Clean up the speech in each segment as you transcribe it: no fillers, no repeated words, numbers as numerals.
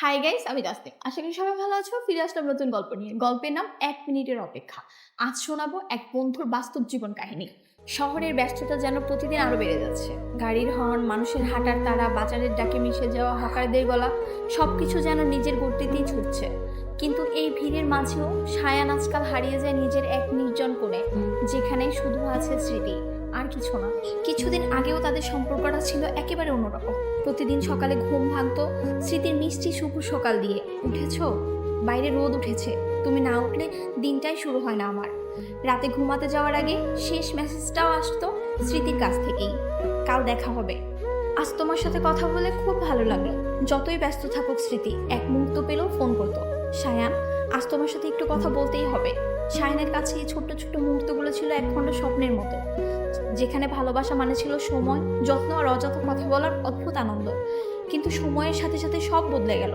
Hi guys, আমি তাসনিম। আশা করি সবাই ভালো আছো। ফিরে আসলাম নতুন গল্প নিয়ে। গল্পের নাম ১ মিনিটের অপেক্ষা। আজ শোনাবো এক বন্ধুর বাস্তব জীবন কাহিনী। শহরের ব্যস্ততা যেন প্রতিদিন আরো বেড়ে যাচ্ছে। গাড়ির হর্ন, মানুষের হাঁটার তাড়া, বাজারের ডাকে মিশে যাওয়া হকারদের গলা, সবকিছু যেন নিজের গতিতেই ছুটছে। কিন্তু এই ভিড়ের মাঝেও সায়ান আজকাল হারিয়ে যায় নিজের এক নির্জন কোণে, যেখানে শুধু আছে স্মৃতি আর কিছু না। কিছুদিন আগেও তাদের সম্পর্কটা ছিল একেবারে অন্যরকম। প্রতিদিন সকালে ঘুম ভাঙতো স্মৃতির মিষ্টি শুভ সকাল দিয়ে। উঠেছো? বাইরে রোদ উঠেছে। তুমি না উঠলে দিনটাই শুরু হয় না আমার। রাতে ঘুমাতে যাওয়ার আগে শেষ মেসেজটাও আসতো স্মৃতির কাছ থেকেই। কাল দেখা হবে। আজ তোমার সাথে কথা বলে খুব ভালো লাগলো। যতই ব্যস্ত থাকুক স্মৃতি এক মুহূর্ত পেলেও ফোন করতো। সায়ান, আজ তোমার সাথে একটু কথা বলতেই হবে। সায়ানের কাছে এই ছোট্ট ছোট্ট মুহূর্তগুলো ছিল একখণ্ড স্বপ্নের মতো, যেখানে ভালোবাসা মানে ছিল সময়, যত্ন আর অযথা কথা বলার অদ্ভুত আনন্দ। কিন্তু সময়ের সাথে সাথে সব বদলে গেল।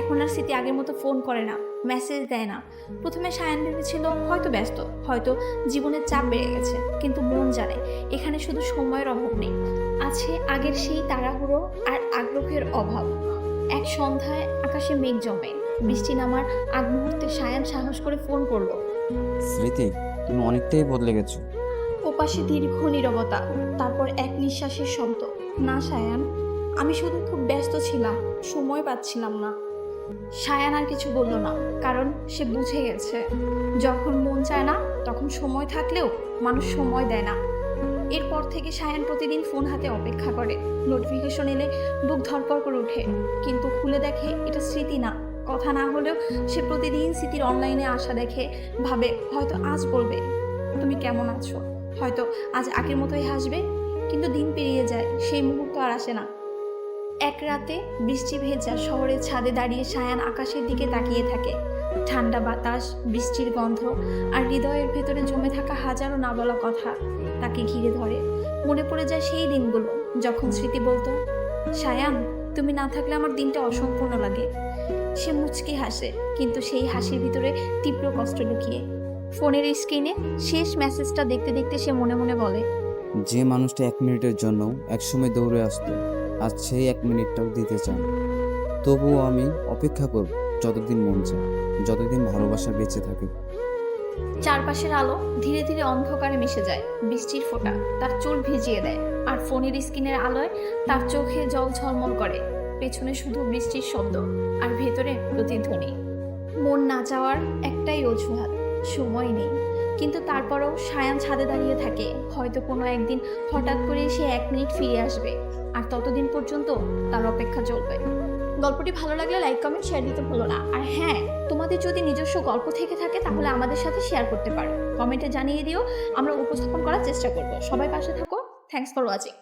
এখন আর স্মৃতি আগের মতো ফোন করে না, মেসেজ দেয় না। প্রথমে সায়ান ভেবেছিল হয়তো ব্যস্ত, হয়তো জীবনের চাপ বেড়ে গেছে, কিন্তু মন জানে এখানে শুধু সময়ের অভাব নেই, আছে আগের সেই তাড়াহুড়ো আর আগ্রহের অভাব। এক সন্ধ্যায় আকাশে মেঘ জমে, বৃষ্টি নামার আগ মুহূর্তে সায়ান সাহস করে ফোন করলো। স্মৃতি, তুমি অনেকটাই বদলে গেছো। ওপাশে দীর্ঘ নীরবতা, তারপর এক নিঃশ্বাসের শব্দ। না সায়ান, আমি শুধু খুব ব্যস্ত ছিলাম, সময় পাচ্ছিলাম না। সায়ান আর কিছু বলল না, কারণ সে বুঝে গেছে যখন মন চায় না তখন সময় থাকলেও মানুষ সময় দেয় না। এরপর থেকে সায়ান প্রতিদিন ফোন হাতে অপেক্ষা করে। নোটিফিকেশন এলে বুক ধড়পড় করে ওঠে, কিন্তু খুলে দেখে এটা স্মৃতি না। কথা না হলেও সে প্রতিদিন স্মৃতির অনলাইনে আসা দেখে, ভাবে হয়তো আজ বলবে তুমি কেমন আছো, হয়তো আজ আগের মতোই হাসবে। কিন্তু দিন পেরিয়ে যায়, সেই মুহূর্ত আর আসে না। এক রাতে বৃষ্টি ভেজা শহরের ছাদে দাঁড়িয়ে সায়ান আকাশের দিকে তাকিয়ে থাকে। ঠান্ডা বাতাস, বৃষ্টির গন্ধ আর হৃদয়ের ভেতরে জমে থাকা হাজারো না বলা কথা তাকে ঘিরে ধরে। মনে পড়ে যায় সেই দিনগুলো যখন স্মৃতি বলতো, সায়ান, তুমি না থাকলে আমার দিনটা অসম্পূর্ণ লাগে। সে মুচকি হাসে, কিন্তু সেই হাসির ভিতরে তীব্র কষ্ট লুকিয়ে। ফোনের স্ক্রিনে শেষ মেসেজটা দেখতে দেখতে সে মনে মনে বলে, যে মানুষটা 1 মিনিটের জন্য একসময় দৌড়ে আসতো, আজ সেই 1 মিনিটটাও দিতে চান। তবুও আমি অপেক্ষা করব, যতদিন মন চায়, যতদিন ভালোবাসা বেঁচে থাকে। চারপাশের আলো ধীরে ধীরে অন্ধকারে মিশে যায়। বৃষ্টির ফোঁটা তার চুল ভিজিয়ে দেয়, আর ফোনের স্ক্রিনের আলোয় তার চোখে জল ঝলমল করে। পেছনে শুধু বৃষ্টির শব্দ, আর ভেতরে প্রতিধ্বনি। মন না যাওয়ার একটাই অজুহাত, সময় নেই। কিন্তু তারপরেও সায়ান ছাদে দাঁড়িয়ে থাকে, হয়তো কোনো একদিন হঠাৎ করে সে 1 মিনিট ফিরে আসবে। আর ততদিন পর্যন্ত তার অপেক্ষা চলবে। গল্পটি ভালো লাগলে লাইক, কমেন্ট, শেয়ার দিতে ভুলো না। আর হ্যাঁ, তোমাদের যদি নিজস্ব গল্প থেকে থাকে তাহলে আমাদের সাথে শেয়ার করতে পারো। কমেন্টে জানিয়ে দিও, আমরা উপস্থাপন করার চেষ্টা করব। সবাই পাশে থাকো। Thanks for watching.